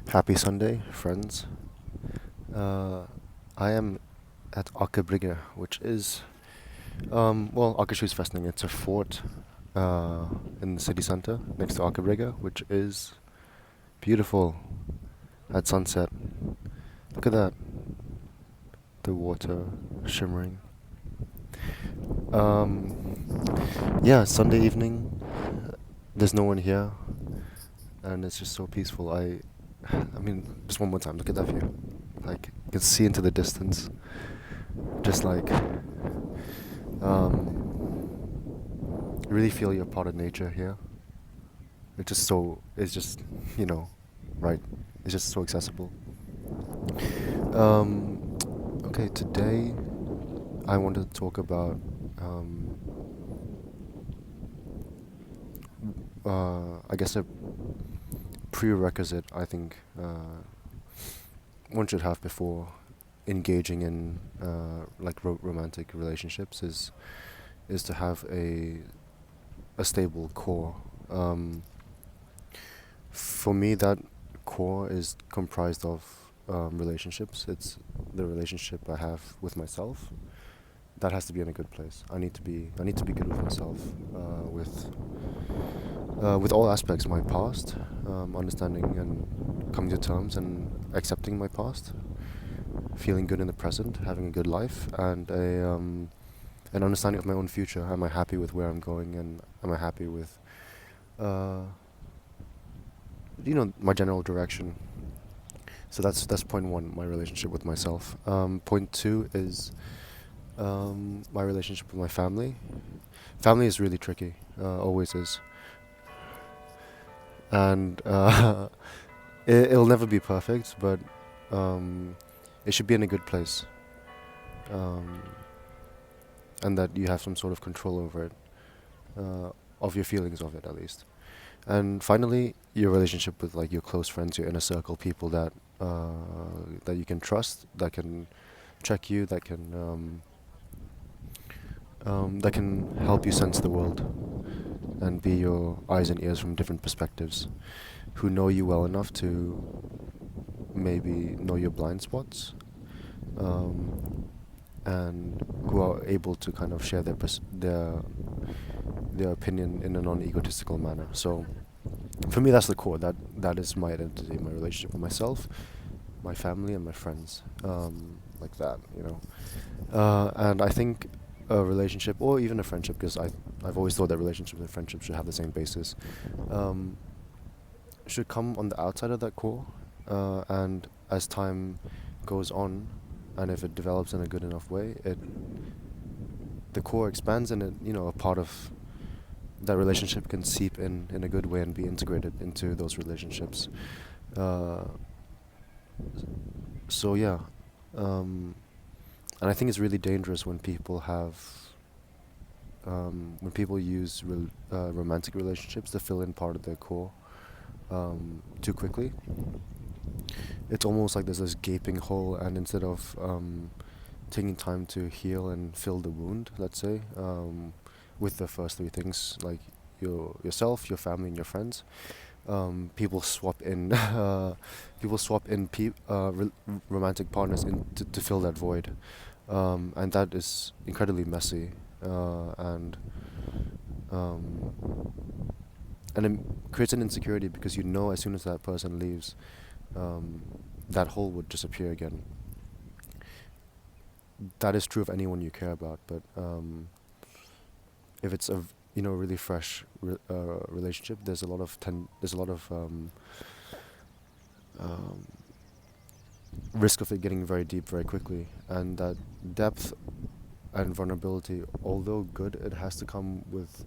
Happy Sunday, friends. Uh, I am at Akebrygge, which is, Akershusfestning. It's a fort in the city center next to Akebrygge, which is beautiful at sunset. Look at that, the water shimmering. Yeah, Sunday evening. There's no one here, and it's just so peaceful. I mean, just one more time. Look at that view. Like you can see into the distance. Just like you really feel you're part of nature here. It's just, you know, right? It's just so accessible. Um, okay, today I wanted to talk about, um, I guess a prerequisite I think one should have before engaging in like romantic relationships is to have a stable core. Um, For me, that core is comprised of relationships. It's the relationship I have with myself. That has to be in a good place. I need to be good with myself, with all aspects of my past, understanding and coming to terms and accepting my past, feeling good in the present, having a good life, and an understanding of my own future. Am I happy with where I'm going, and am I happy with uh, my general direction? So that's point one, my relationship with myself. Point two is my relationship with my family. Family is really tricky, always is, and it'll never be perfect, but um, it should be in a good place, um, and that you have some sort of control over it, of your feelings of it at least. And finally, your relationship with like your close friends, your inner circle, people that you can trust, that can check you, that can help you sense the world and be your eyes and ears from different perspectives, who know you well enough to maybe know your blind spots, um, and who are able to kind of share their opinion in a non-egotistical manner. So for me, that's the core. That is my identity, my relationship with myself, my family, and my friends. Like that, you know. And I think a relationship or even a friendship, because I've always thought that relationships and friendships should have the same basis, um, should come on the outside of that core, and as time goes on, and if it develops in a good enough way, it the core expands, and a part of that relationship can seep in a good way and be integrated into those relationships. Uh, so yeah, um, and I think it's really dangerous when people use romantic relationships to fill in part of their core too quickly. It's almost like there's this gaping hole, and instead of taking time to heal and fill the wound, let's say, with the first three things, like yourself, your family, and your friends, people swap in romantic partners to fill that void, and that is incredibly messy, um, and it creates an insecurity because as soon as that person leaves, um, that hole would disappear again. That is true of anyone you care about, but if it's really fresh relationship, there's a lot of um, risk of it getting very deep very quickly, and that depth and vulnerability, although good, it has to come with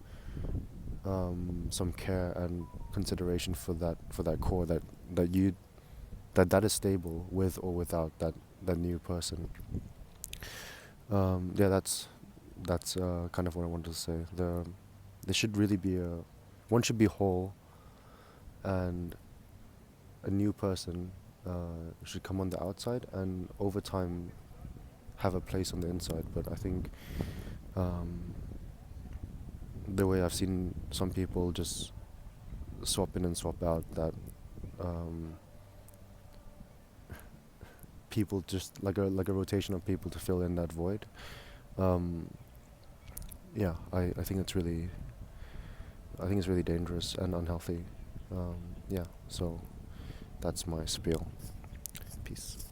some care and consideration for that core that is stable with or without that new person. Yeah, that's kind of what I wanted to say. There should really be one should be whole, and a new person should come on the outside, and over time have a place on the inside. But I think um, the way I've seen some people just swap in and swap out, that um, people, just like a rotation of people to fill in that void. Um, yeah, I think it's really, I think it's really dangerous and unhealthy. Yeah, so that's my spiel. Peace.